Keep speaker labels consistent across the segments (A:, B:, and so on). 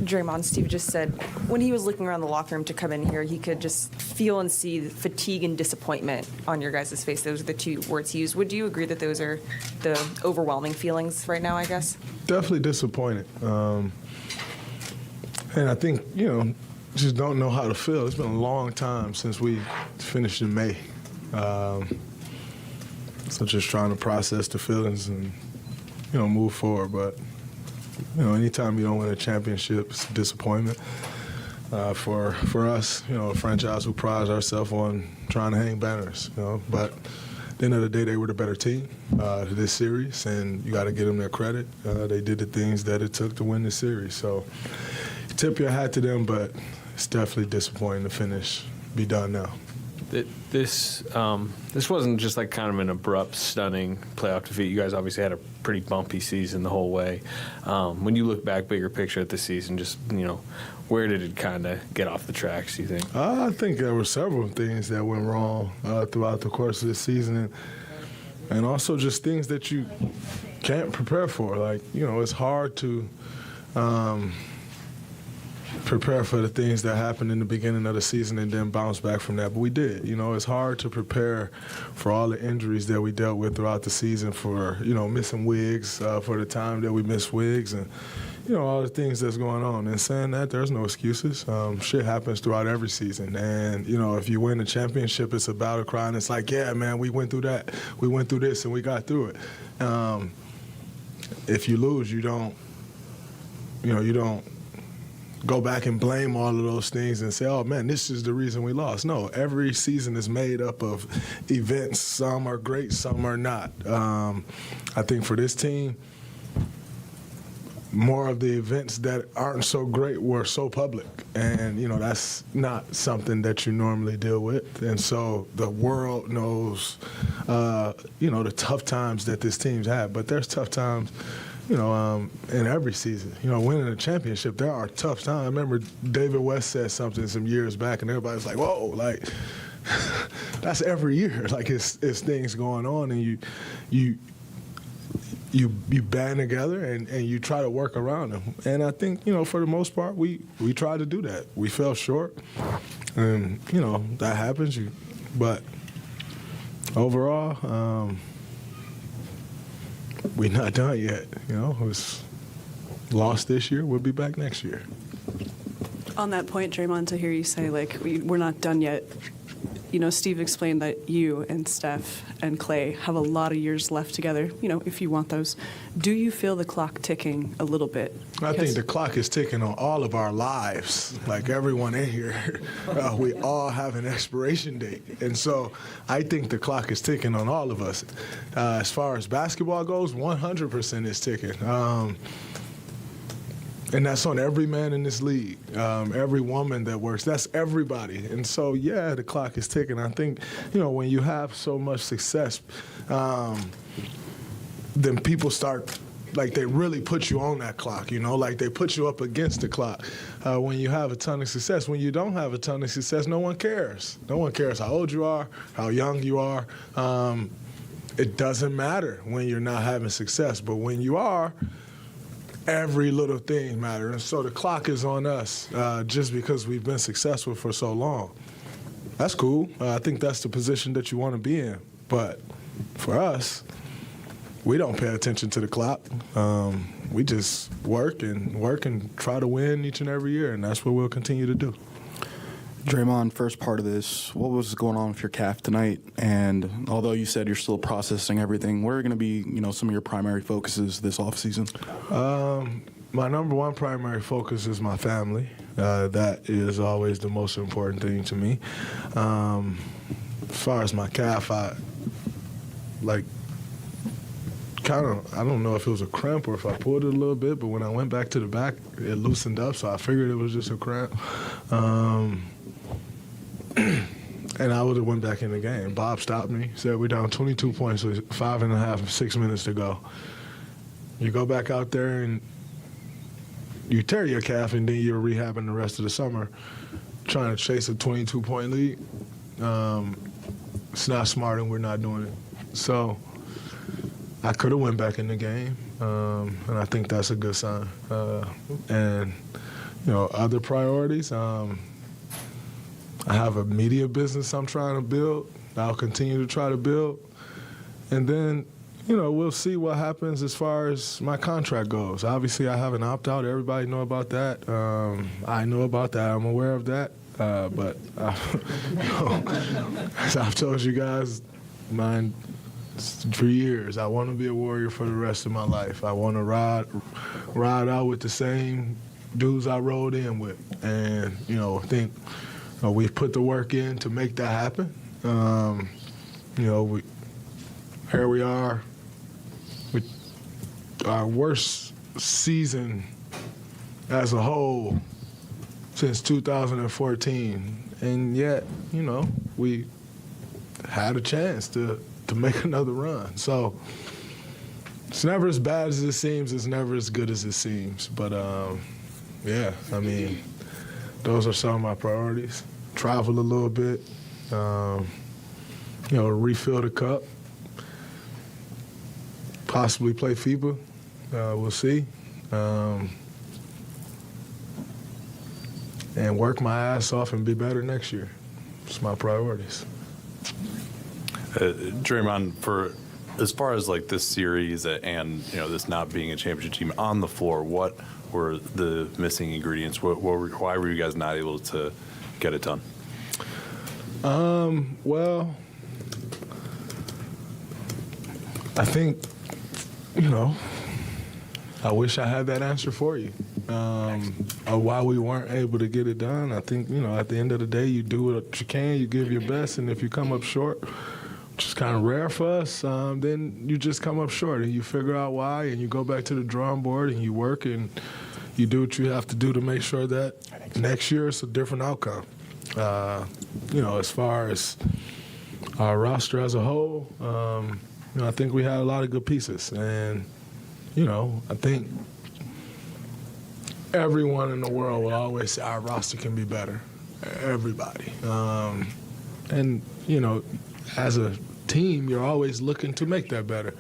A: Draymond, Steve just said when he was looking around the locker room to come in here, he could just feel and see the fatigue and disappointment on your guys' face. Those are the two words he used. Would you agree that those are the overwhelming feelings right now, I guess?
B: Definitely disappointed. And I think, just don't know how to feel. It's been a long time since we finished in May. So just trying to process the feelings and, move forward. But, anytime you don't win a championship, it's a disappointment. For us, a franchise who prides ourselves on trying to hang banners, But at the end of the day, they were the better team this series, and you got to give them their credit. They did the things that it took to win the series. So tip your hat to them, but it's definitely disappointing to finish, be done now.
C: This wasn't just like kind of an abrupt, stunning playoff defeat. You guys obviously had a pretty bumpy season the whole way. When you look back, bigger picture at the season, just, where did it kind of get off the tracks, do you think?
B: I think there were several things that went wrong throughout the course of the season, and also just things that you can't prepare for. Like, it's hard to prepare for the things that happened in the beginning of the season and then bounce back from that. But we did. It's hard to prepare for all the injuries that we dealt with throughout the season, for, missing Wiggs, for the time that we missed Wiggs, and, all the things that's going on. And saying that, there's no excuses. Shit happens throughout every season. And, if you win the championship, it's a battle cry, and it's like, yeah, man, we went through that. We went through this, and we got through it. If you lose, you don't go back and blame all of those things and say, oh, man, this is the reason we lost. No, every season is made up of events. Some are great, some are not. I think for this team, more of the events that aren't so great were so public. And, that's not something that you normally deal with. And so the world knows, the tough times that this team's had. But there's tough times in every season. Winning a championship, there are tough times. I remember David West said something some years back, and everybody's like, whoa, like, that's every year. Like, it's things going on, and you band together and you try to work around them. And I think, for the most part, we tried to do that. We fell short, and, that happens. But overall, we're not done yet. It was lost this year. We'll be back next year.
D: On that point, Draymond, to hear you say, like, we're not done yet, Steve explained that you and Steph and Clay have a lot of years left together, if you want those. Do you feel the clock ticking a little bit?
B: I think the clock is ticking on all of our lives. Like everyone in here, we all have an expiration date. And so I think the clock is ticking on all of us. As far as basketball goes, 100% is ticking. And that's on every man in this league, every woman that works. That's everybody. And so, yeah, the clock is ticking. I think, when you have so much success, then people start, like, they really put you on that clock, like they put you up against the clock. When you have a ton of success. When you don't have a ton of success, no one cares. No one cares how old you are, how young you are. It doesn't matter when you're not having success. But when you are, every little thing matters. And so the clock is on us just because we've been successful for so long. That's cool. I think that's the position that you want to be in. But for us, we don't pay attention to the clock. We just work and try to win each and every year, and that's what we'll continue to do.
E: Draymond, first part of this, what was going on with your calf tonight? And although you said you're still processing everything, what are going to be, some of your primary focuses this offseason?
B: My number one primary focus is my family. That is always the most important thing to me. As far as my calf, I don't know if it was a cramp or if I pulled it a little bit, but when I went back to the back, it loosened up, so I figured it was just a cramp. And I would have went back in the game. Bob stopped me, said we're down 22 points with 6 minutes to go. You go back out there and you tear your calf, and then you're rehabbing the rest of the summer, trying to chase a 22-point lead. It's not smart, and we're not doing it. So I could have went back in the game, and I think that's a good sign. And other priorities. I have a media business I'm trying to build. I'll continue to try to build, and then we'll see what happens as far as my contract goes. Obviously, I have an opt-out. Everybody know about that. I know about that. I'm aware of that. But as I've told you guys, mine for years, I want to be a Warrior for the rest of my life. I want to ride out with the same dudes I rode in with, and I think we've put the work in to make that happen. Here we are. Our worst season as a whole since 2014, and yet, we had a chance to make another run. So it's never as bad as it seems. It's never as good as it seems. But those are some of my priorities. Travel a little bit, refill the cup, possibly play FIBA. We'll see. And work my ass off and be better next year. It's my priorities.
F: Draymond, for as far as like this series and this not being a championship team on the floor, what were the missing ingredients? Why were you guys not able to get it done?
B: Well, I think I wish I had that answer for you. Why we weren't able to get it done, I think, at the end of the day, you do what you can, you give your best, and if you come up short, which is kind of rare for us, then you just come up short, and you figure out why, and you go back to the drawing board, and you work, and you do what you have to do to make sure that next year it's a different outcome. As far as our roster as a whole, I think we had a lot of good pieces, and I think everyone in the world will always say our roster can be better. Everybody. And as a team, you're always looking to make that better.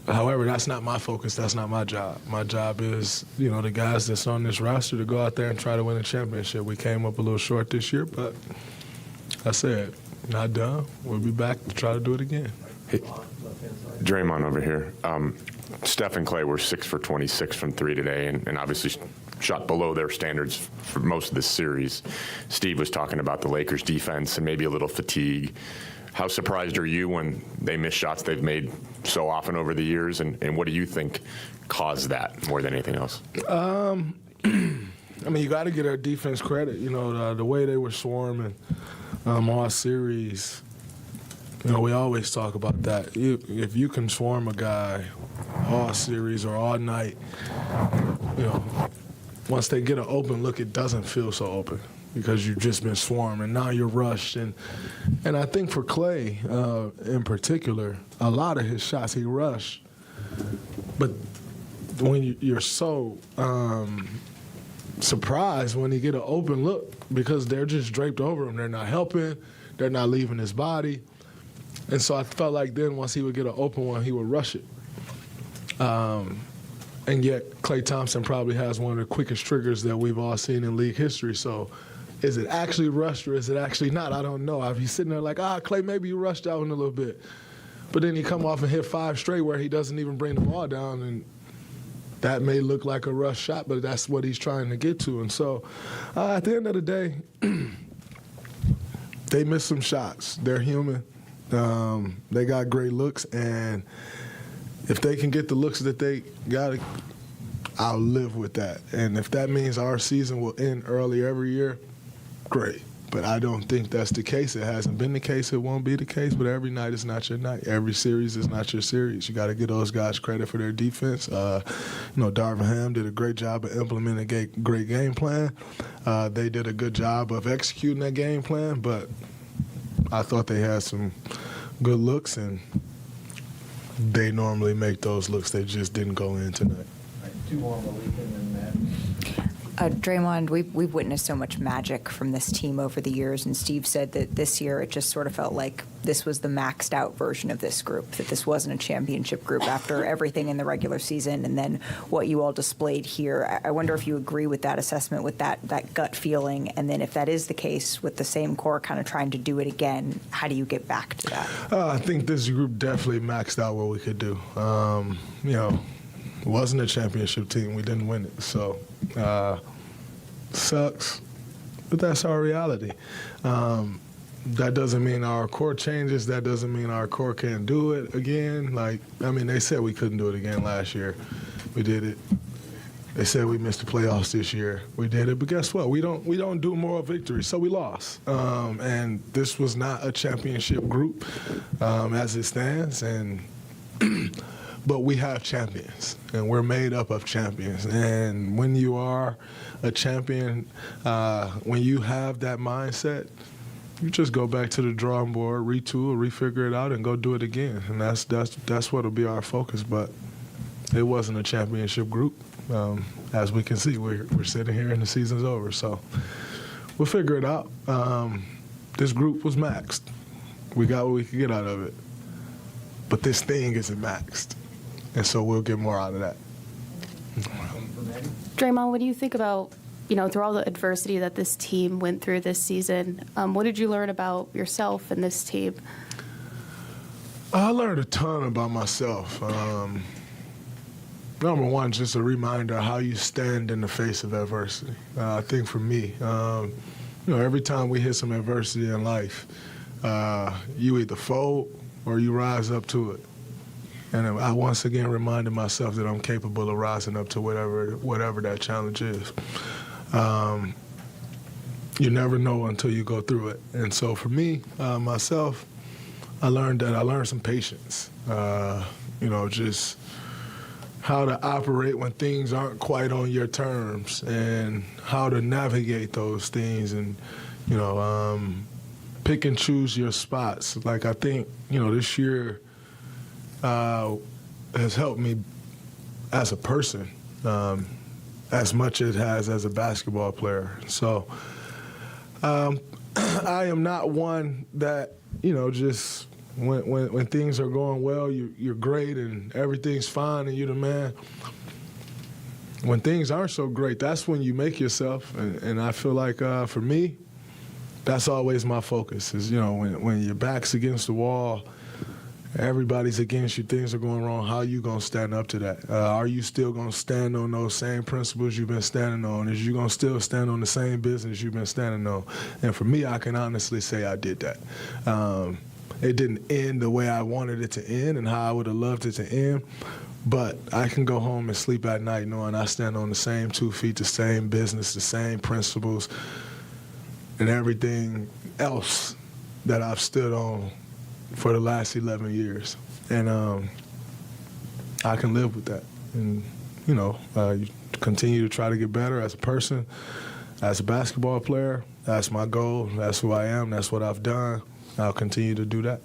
B: However, that's not my focus. That's not my job. My job is, the guys that's on this roster to go out there and try to win a championship. We came up a little short this year, but I said, not done. We'll be back to try to do it again.
G: Hey, Draymond over here. Steph and Clay were 6 for 26 from 3 today, and obviously shot below their standards for most of this series. Steve was talking about the Lakers' defense and maybe a little fatigue. How surprised are you when they miss shots they've made so often over the years, and what do you think caused that more than anything else?
B: You got to get our defense credit. The way they were swarming all series. We always talk about that. If you can swarm a guy all series or all night, once they get an open look, it doesn't feel so open because you've just been swarmed, and now you're rushed. And I think for Clay in particular, a lot of his shots he rushed. But when you're so surprised when you get an open look because they're just draped over him. They're not helping. They're not leaving his body. And so I felt like then once he would get an open one, he would rush it. And yet Klay Thompson probably has one of the quickest triggers that we've all seen in league history. So is it actually rushed or is it actually not? I don't know. I'd be sitting there like, Klay, maybe you rushed that one a little bit. But then he come off and hit 5 straight where he doesn't even bring the ball down, and that may look like a rush shot, but that's what he's trying to get to. And so at the end of the day, they missed some shots. They're human. They got great looks, and if they can get the looks that they got, I'll live with that. And if that means our season will end early every year, great. But I don't think that's the case. It hasn't been the case. It won't be the case. But every night is not your night. Every series is not your series. You got to give those guys credit for their defense. Darvin Ham did a great job of implementing a great game plan. They did a good job of executing that game plan. But I thought they had some good looks, and they normally make those looks. They just didn't go in tonight.
H: Two more on the weekend and that. Draymond, we've witnessed so much magic from this team over the years, and Steve said that this year it just sort of felt like this was the maxed out version of this group, that this wasn't a championship group after everything in the regular season and then what you all displayed here. I wonder if you agree with that assessment, with that gut feeling, and then if that is the case, with the same core kind of trying to do it again, how do you get back to that?
B: I think this group definitely maxed out what we could do. It wasn't a championship team. We didn't win it. So, sucks, but that's our reality. That doesn't mean our core changes. That doesn't mean our core can't do it again. They said we couldn't do it again last year. We did it. They said we missed the playoffs this year. We did it, but guess what? We don't do moral victory, so we lost. And this was not a championship group as it stands. And but we have champions, and we're made up of champions. And when you are a champion, when you have that mindset, you just go back to the drawing board, retool, refigure it out, and go do it again. And that's what'll be our focus. But it wasn't a championship group. As we can see, we're sitting here and the season's over. So we'll figure it out. This group was maxed. We got what we could get out of it. But this thing isn't maxed. And so we'll get more out of that.
I: Draymond, what do you think about, through all the adversity that this team went through this season, what did you learn about yourself and this team?
B: I learned a ton about myself. Number one, just a reminder how you stand in the face of adversity. I think for me, every time we hit some adversity in life, you either fold or you rise up to it. And I once again reminded myself that I'm capable of rising up to whatever that challenge is. You never know until you go through it. And so for me, myself, I learned some patience. Just how to operate when things aren't quite on your terms and how to navigate those things and, pick and choose your spots. Like I think, this year has helped me as a person as much as it has as a basketball player. So I am not one that, just when things are going well, you're great and everything's fine and you're the man. When things aren't so great, that's when you make yourself. And I feel like for me, that's always my focus is, when your back's against the wall, everybody's against you, things are going wrong, how are you going to stand up to that? Are you still going to stand on those same principles you've been standing on? Is you going to still stand on the same business you've been standing on? And for me, I can honestly say I did that. It didn't end the way I wanted it to end and how I would have loved it to end, but I can go home and sleep at night knowing I stand on the same 2 feet, the same business, the same principles, and everything else that I've stood on for the last 11 years. And I can live with that. And, you continue to try to get better as a person, as a basketball player. That's my goal. That's who I am. That's what I've done. I'll continue to do that.